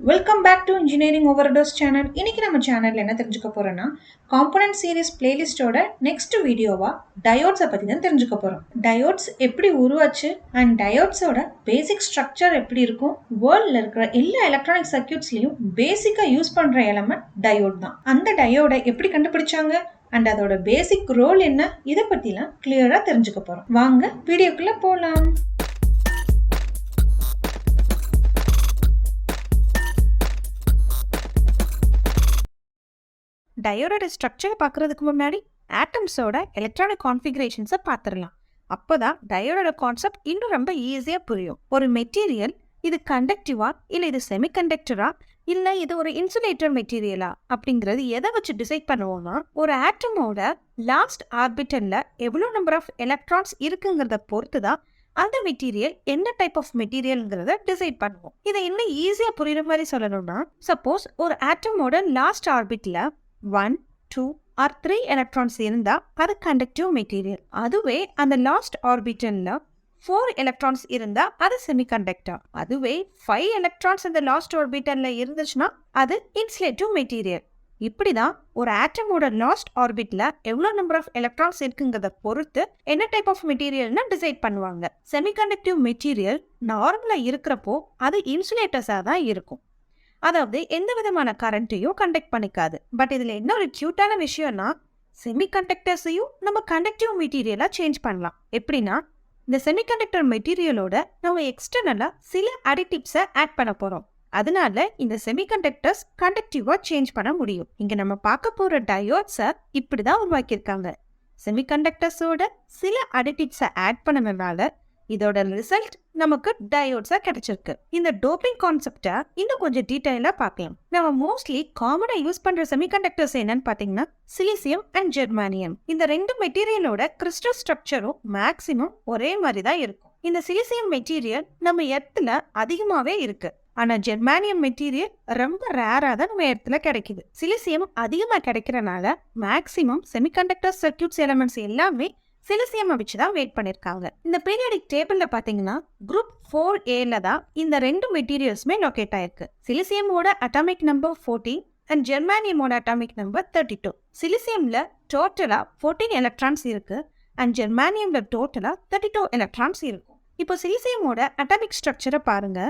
Welcome back to engineering overdose channel. இன்னைக்கு நம்ம சேனல்ல என்ன தெரிஞ்சுக்க போறோம்னா காம்பனன்ட் சீரிஸ் பிளேலிஸ்டோட நெக்ஸ்ட் வீடியோவா டயோட்ஸை பத்தி தான் தெரிஞ்சுக்க போறோம். டயோட்ஸ் எப்படி உருவாச்சு அண்ட் டயோட்ஸோட பேசிக் ஸ்ட்ரக்சர் எப்படி இருக்கும், வேர்ல்ட்ல இருக்கிற எல்லா எலக்ட்ரானிக் சர்க்யூட்ஸ்லயும் பேசிக்கா யூஸ் பண்ற எலமெண்ட் டயோட் தான். அந்த டயோட எப்படி கண்டுபிடிச்சாங்க அண்ட் அதோட பேசிக் ரோல் என்ன, இதை பத்திலாம் கிளியரா தெரிஞ்சுக்க போறோம். வாங்க வீடியோக்குள்ள போலாம். டயோடோட ஸ்ட்ரக்சரை பார்க்குறதுக்கு முன்னாடி ஆட்டம்ஸோட எலக்ட்ரானிக் கான்ஃபிகரேஷன்ஸை பார்த்துடலாம். அப்போ தான் டயோடோட கான்செப்ட் இன்னும் ரொம்ப ஈஸியாக புரியும். ஒரு மெட்டீரியல் இது கண்டக்டிவா இல்லை இது செமிகண்டக்டரா இல்லை இது ஒரு இன்சுலேட்டர் மெட்டீரியலா அப்படிங்கிறது எதை வச்சு டிசைட் பண்ணுவோம்னா, ஒரு ஆட்டமோட லாஸ்ட் ஆர்பிட்டலில் எவ்வளோ நம்பர் ஆஃப் எலக்ட்ரான்ஸ் இருக்குங்கிறத பொறுத்து தான் அந்த மெட்டீரியல் என்ன டைப் ஆஃப் மெட்டீரியல்ங்கிறத டிசைட் பண்ணுவோம். இதை இன்னும் ஈஸியாக புரியுற மாதிரி சொல்லணும்னா, சப்போஸ் ஒரு ஆட்டமோட லாஸ்ட் ஆர்பிட்டில் 1, 2 or 3 எலக்ட்ரான்ஸ் இருந்தா அது கண்டக்டிவ் மெட்டீரியல். அதுவே அந்த லாஸ்ட் ஆர்பிட்டல்ல 4 எலக்ட்ரான்ஸ் இருந்தா அது செமிகண்டக்டர். அதுவே 5 எலக்ட்ரான்ஸ் அந்த லாஸ்ட் ஆர்பிட்டல்ல இருந்துச்சுன்னா அது இன்சுலேட்டிவ் மெட்டீரியல். இப்படிதான் ஒரு ஆட்டமோட லாஸ்ட் ஆர்பிட்ல எவ்வளவு நம்பர் ஆஃப் எலக்ட்ரான்ஸ் இருக்குங்கிறத பொறுத்து என்ன டைப் ஆஃப் மெட்டீரியல்னு டிசைட் பண்ணுவாங்க. செமிகண்டக்டிவ் மெட்டீரியல் நார்மலா இருக்கிறப்போ அது இன்சுலேட்டர்ஸா தான் இருக்கும். அதாவது எந்த விதமான கரண்ட்டையும் கண்டக்ட் பண்ணிக்காது. பட் இதில் என்ன ஒரு கியூட்டான விஷயம்னா, செமிகண்டக்டர்ஸையும் நம்ம கண்டக்டிவ் மெட்டீரியலாக சேஞ்ச் பண்ணலாம். எப்படின்னா, இந்த செமிகண்டக்டர் மெட்டீரியலோட நம்ம எக்ஸ்டர்னலாக சில அடிட்டிவ்ஸை ஆட் பண்ண போகிறோம். அதனால இந்த செமிகண்டக்டர்ஸ் கண்டக்டிவாக சேஞ்ச் பண்ண முடியும். இங்கே நம்ம பார்க்க போகிற டயோட்ஸை இப்படி தான் உருவாக்கியிருக்காங்க. செமிகண்டக்டர்ஸோட சில அடிட்டிவ்ஸை ஆட் பண்ணதுனால இதோட ரிசல்ட் நமக்கு டயோட்ஸா கிடைச்சிருக்கு. இந்த டோப்பிங் கான்செப்டை இன்னும் கொஞ்சம் டீடைலா பார்க்கலாம். நம்ம மோஸ்ட்லி காமனா யூஸ் பண்ற செமிகண்டக்டர்ஸ் என்னன்னு பாத்தீங்கன்னா சிலிசியம் அண்ட் ஜெர்மானியம். இந்த ரெண்டு மெட்டீரியலோட கிறிஸ்டல் ஸ்ட்ரக்சரும் மேக்சிமம் ஒரே மாதிரி தான் இருக்கும். இந்த சிலிசியம் மெட்டீரியல் நம்ம எர்த்ல அதிகமாவே இருக்கு. ஆனா ஜெர்மானியம் மெட்டீரியல் ரொம்ப ரேரா தான் நம்ம இடத்துல கிடைக்குது. சிலிசியம் அதிகமா கிடைக்கிறனால மேக்சிமம் செமிகண்டக்டர் சர்க்யூட்ஸ் எலிமெண்ட்ஸ் எல்லாமே சிலிசியம் வச்சுதான் வெயிட் பண்ணிருக்காங்க. இந்த பீரியாடிக் டேபிள்ல பாத்தீங்கன்னா குரூப் 4A தான் இந்த ரெண்டு மெட்டீரியல்ஸுமே லொகேட் ஆயிருக்கு. சிலிசியமோட அட்டாமிக் நம்பர் 14 அண்ட் ஜெர்மானியமோட அட்டாமிக் நம்பர் 32. சிலிசியம்ல டோட்டலா 14 எலக்ட்ரான்ஸ் இருக்கு அண்ட் ஜெர்மானியம்ல டோட்டலா 32 எலக்ட்ரான்ஸ் இருக்கும். இப்போ சிலிசியமோட அட்டாமிக் ஸ்ட்ரக்சரை பாருங்க.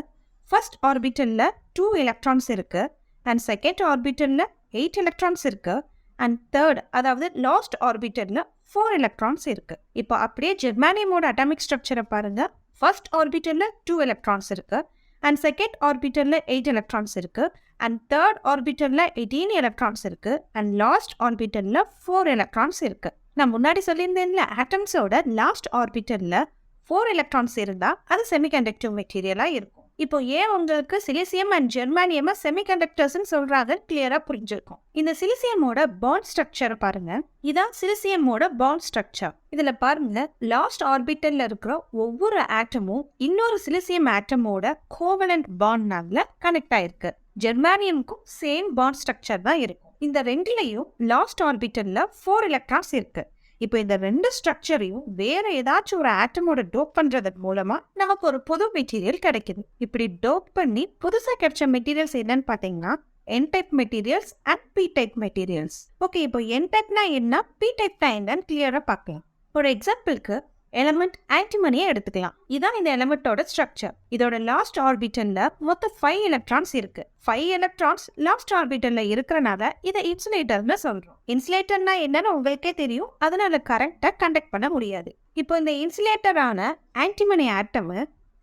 ஃபர்ஸ்ட் ஆர்பிட்டல்ல 2 எலக்ட்ரான்ஸ் இருக்கு அண்ட் செகண்ட் ஆர்பிட்டல்ல 8 எலக்ட்ரான்ஸ் இருக்கு அண்ட் தேர்ட் அதாவது லாஸ்ட் ஆர்பிட்டல்ல 4 எலக்ட்ரான்ஸ் இருக்கு. இப்போ அப்படியே ஜெர்மானியமோட அட்டாமிக் ஸ்ட்ரக்சரை பாருங்க. ஃபர்ஸ்ட் ஆர்பிட்டல்ல 2 எலக்ட்ரான்ஸ் இருக்கு அண்ட் செகண்ட் ஆர்பிட்டல்ல 8 எலக்ட்ரான்ஸ் இருக்கு அண்ட் தேர்ட் ஆர்பிட்டல்ல 18 எலக்ட்ரான்ஸ் இருக்கு அண்ட் லாஸ்ட் ஆர்பிட்டல்ல 4 எலக்ட்ரான்ஸ் இருக்கு. நான் முன்னாடி சொல்லியிருந்தேன்ல, ஆட்டம்ஸோட லாஸ்ட் ஆர்பிட்டல்ல 4 எலக்ட்ரான்ஸ் இருந்தா அது செமிகண்டக்டிவ் மெட்டீரியலா இருக்கும். இப்போ ஏன் உங்களுக்கு சிலிசியம் அண்ட் ஜெர்மானியம் செமிகண்டக்டர்ஸ்னு சொல்றாங்க கிளியரா புரிஞ்சிருக்கும். இந்த சிலிசியமோட பாண்ட் ஸ்ட்ரக்சர் பாருங்க. இதான் சிலிசியமோட பாண்ட் ஸ்ட்ரக்சர். இதுல பாருங்க, லாஸ்ட் ஆர்பிட்டல்ல இருக்கிற ஒவ்வொரு ஆட்டமும் இன்னொரு சிலிசியம் ஆட்டமோட கோவலன்ட் பாண்ட்னால கனெக்ட் ஆயிருக்கு. ஜெர்மானியமுக்கும் சேம் பாண்ட் ஸ்ட்ரக்சர் தான் இருக்கும். இந்த ரெண்டுலயும் லாஸ்ட் ஆர்பிட்டல்ல 4 எலக்ட்ரான்ஸ் இருக்கு. இப்போ இந்த ரெண்டு ஸ்ட்ரக்சரையும் வேற ஏதாச்சும் ஒரு ஆட்டமோட டோப் பண்றது மூலமா நமக்கு ஒரு புது மெட்டீரியல் கிடைக்குது. இப்படி டோப் பண்ணி புதுசா கிடைச்ச மெட்டீரியல்ஸ் என்னன்னு பாத்தீங்கன்னா N type materials and P type materials. Okay, இப்போ N டைப்னா என்ன, P டைப்னா என்னன்னு கிளியரா பார்க்கலாம். ஒரு எக்ஸாம்பிளுக்கு எலமெண்ட் ஆன்டிமனியை எடுத்துக்கலாம். இதான் இந்த எலமெண்டோட ஸ்ட்ரக்சர். இதோட லாஸ்ட் ஆர்பிட்டல்ல மொத்தம் 5 எலக்ட்ரான்ஸ் இருக்கு. 5 எலக்ட்ரான்ஸ் லாஸ்ட் ஆர்பிட்டல்ல இருக்கிறனால இதை இன்சுலேட்டர்னு சொல்றோம். இன்சுலேட்டர்னா என்னன்னு உங்களுக்கே தெரியும், அதனால கரண்ட்டை கண்டக்ட் பண்ண முடியாது. இப்போ இந்த இன்சுலேட்டரான ஆன்டிமனி ஆட்டம்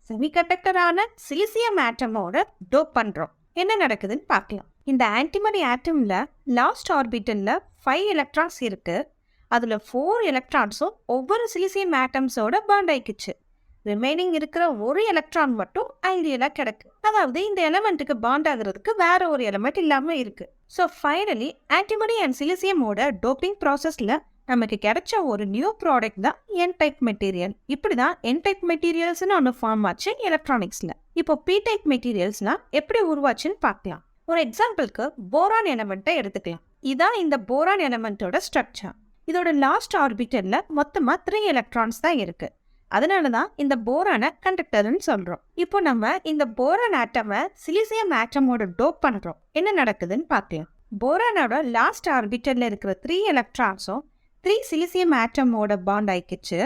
செமிகண்டக்டரான சிலிசியம் ஆட்டமோட டோப் பண்றோம். என்ன நடக்குதுன்னு பார்க்கலாம். இந்த ஆன்டிமனி ஆட்டம்ல லாஸ்ட் ஆர்பிட்டல்ல 5 எலக்ட்ரான்ஸ் இருக்கு. அதுல 4 எலக்ட்ரான்ஸும் ஒவ்வொரு சிலிசியம் ஆட்டம்ஸோட பாண்ட் ஆயிக்குச்சு. ரிமைனிங் இருக்கிற ஒரு எலக்ட்ரான் மட்டும் ஐடியலா கிடக்கு. அதாவது இந்த எலமெண்ட்டுக்கு பாண்ட் ஆகுறதுக்கு வேற ஒரு எலமெண்ட் இல்லாம இருக்கு. ஸோ ஃபைனலி ஆன்டிமனி அண்ட் சிலிசியமோட டோப்பிங் ப்ராசஸ்ல நமக்கு கிடைச்ச ஒரு நியூ ப்ராடக்ட் தான் N டைப் மெட்டீரியல். இப்படிதான் N டைப் மெட்டீரியல்ஸ்னு ஒன்று ஃபார்ம் ஆச்சு எலக்ட்ரானிக்ஸ்ல. இப்போ P டைப் மெட்டீரியல்ஸ்லாம் எப்படி உருவாச்சுன்னு பார்க்கலாம். ஒரு எக்ஸாம்பிளுக்கு போரான் எலமெண்ட்டை எடுத்துக்கலாம். இதான் இந்த போரான் எலமெண்ட்டோட ஸ்ட்ரக்சர். இதோட லாஸ்ட் ஆர்பிட்டல்ல மொத்தமா 3 எலக்ட்ரான்ஸ் தான் இருக்கு அதனால தான் இந்த போரான கண்டக்டர்னு சொல்றோம். இப்போ நம்ம இந்த போரான் ஆட்டமை சிலிசியம் ஆட்டமோட டோப் பண்றோம். என்ன நடக்குதுன்னு பார்க்கலாம். போரானோட லாஸ்ட் ஆர்பிட்டல்ல இருக்கிற 3 எலக்ட்ரான்ஸும் 3 சிலிசியம் ஆட்டமோட பாண்ட் ஆயிக்கிச்சு.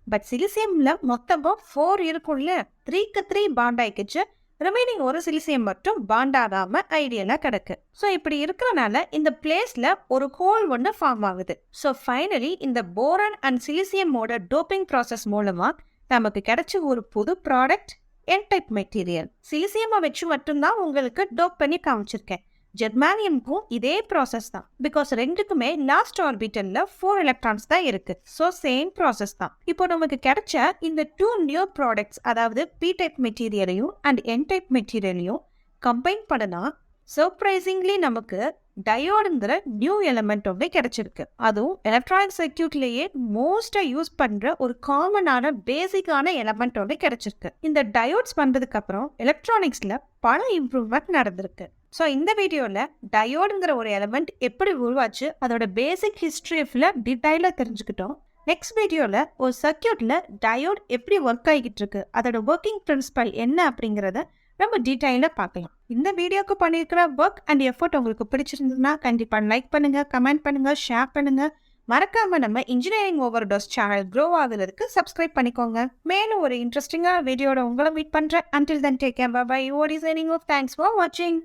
பட் சிலிசியம்ல மொத்தமா 4 இருக்கும்ல, 3க்கு 3 பாண்ட் ஆயிக்கிச்சு. ரிமைனிங் ஒரு சிலிசியம் மட்டும் பாண்ட் ஆகாம ஐடியலா கிடக்கு. ஸோ இப்படி இருக்கிறனால இந்த பிளேஸ்ல ஒரு ஹோல் ஒன்று ஃபார்ம் ஆகுது. ஸோ ஃபைனலி இந்த போரான் அண்ட் சிலிசியமோட டோப்பிங் ப்ராசஸ் மூலமா நமக்கு கிடைச்ச ஒரு புது ப்ராடக்ட் என் டைப் மெட்டீரியல். சிலிசியமை வச்சு மட்டும்தான் உங்களுக்கு டோப் பண்ணி காமிச்சிருக்கேன். ஜெர்மானியம்க்கும் இதே ப்ராசஸ் தான். பிகாஸ் ரெண்டுக்குமே லாஸ்ட் ஆர்பிட்டல்ல 4 எலக்ட்ரான்ஸ் தான் இருக்கு. ஸோ சேம் ப்ராசஸ் தான். இப்போ நமக்கு கிடைச்ச இந்த 2 நியூ ப்ராடக்ட்ஸ், அதாவது பி டைப் மெட்டீரியலையும் அண்ட் என் டைப் மெட்டீரியலையும் கம்பைன் பண்ணனா சர்ப்ரைசிங்லி நமக்கு டயோடுங்கிற நியூ எலிமெண்ட் ஒன்று கிடைச்சிருக்கு. அதுவும் எலக்ட்ரானிக் சர்க்கியூட்லேயே மோஸ்டா யூஸ் பண்ற ஒரு காமனான பேசிக்கான எலிமெண்ட் ஒன்று கிடைச்சிருக்கு. இந்த டயோட்ஸ் வந்ததுக்கு அப்புறம் எலக்ட்ரானிக்ஸ்ல பல இம்ப்ரூவ்மெண்ட் நடந்திருக்கு. ஸோ இந்த வீடியோவில் டயோடுங்கிற ஒரு எலிமெண்ட் எப்படி உருவாச்சு, அதோட பேசிக் ஹிஸ்ட்ரி டீட்டெயிலாக தெரிஞ்சுக்கிட்டோம். நெக்ஸ்ட் வீடியோவில் ஒரு சர்க்கியூட்டில் டயோட் எப்படி ஒர்க் ஆகிட்டு இருக்கு, அதோட ஒர்க்கிங் பிரின்சிபல் என்ன அப்படிங்கிறத நம்ம டீட்டெயிலாக பார்க்கலாம். இந்த வீடியோக்கு பண்ணியிருக்கிற ஒர்க் அண்ட் எஃபர்ட் உங்களுக்கு பிடிச்சிருந்ததுன்னா கண்டிப்பாக லைக் பண்ணுங்க, கமெண்ட் பண்ணுங்க, ஷேர் பண்ணுங்க. மறக்காம நம்ம இன்ஜினியரிங் ஓவர்டோஸ் சேனல் க்ரோ ஆகுறதுக்கு சப்ஸ்கிரைப் பண்ணிக்கோங்க. மேலும் ஒரு இன்ட்ரெஸ்டிங்கான வீடியோட உங்களை மீட் பண்றேன். Until then, take care. Bye bye. EOD signing off. Thanks for watching.